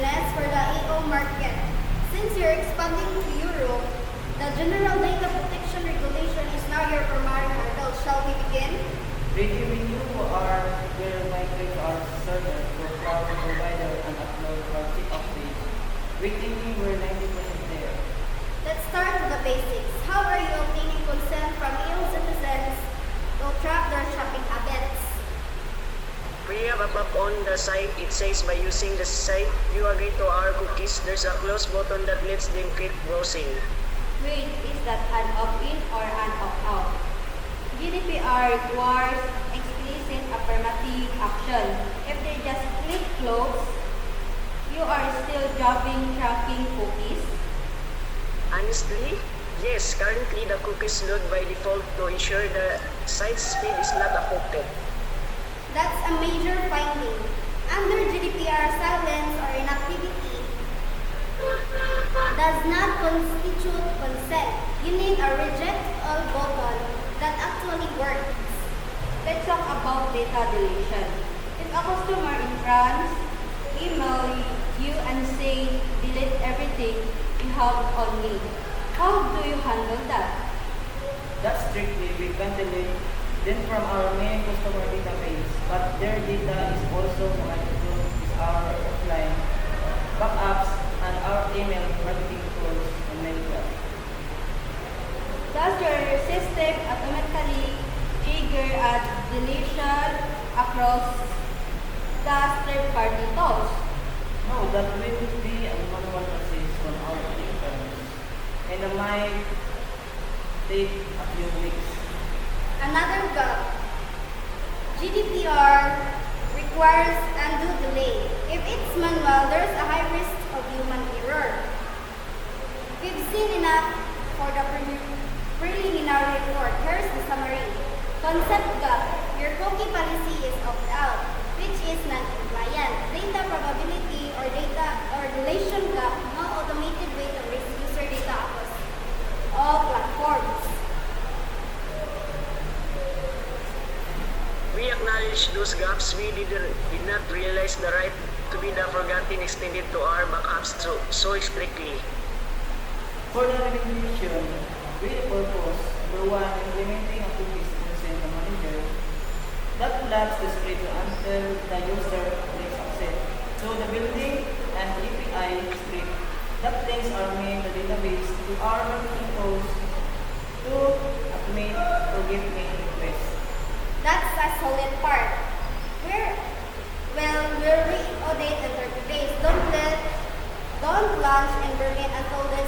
business for the AO market. Since you're expanding to Europe, the General Data Protection Regulation is now your primary hurdle. Shall we begin? Ready when you are where migrate our server for cloud provider and upload our check-off page. Waiting me we're 90% there. Let's start with the basics. How are you obtaining consent from EU citizens to track their shopping habits? We have a map on the site. It says by using the site, you agree to our cookies. There's a close button that lets them keep browsing. Wait, is that an opt-in or an opt-out? GDPR requires explicit affirmative action. If they just click close, you are still dropping tracking cookies. Honestly, yes. Currently, the cookies load by default to ensure the site speed is not affected. That's a major finding. Under GDPR, silence or inactivity does not constitute consent. You need a reject all button that actually works. Let's talk about data deletion. If a customer in France email you and say delete everything you have on me, how do you handle that? That's strictly we can delete them from our main customer database, but their data is also monitored with our offline backups and our email marketing tools and many. Does your system automatically trigger a deletion across the third-party tools? No, that will be a manual process from our interns, and it might take a few weeks. Another gap. GDPR requires undue delay. If it's manual, there's a high risk of human error. We've seen enough for the preliminary report. Here's the summary. Concept gap. Your cookie policy is opt-out, which is non-compliant. Data probability or deletion gap. No automated way to raise user data across all platforms. We acknowledge those gaps. We did not realize the right to be the forgotten extended to our backups so strictly. For the regulation, we purpose number one, implementing a cookies consent manager that blocks the script until the user clicks accept. So the building and API script that links our main database to our marketing tools to automate or get main requests. That's a solid part. We'll re-audit in 30 days. Don't launch in Berlin until this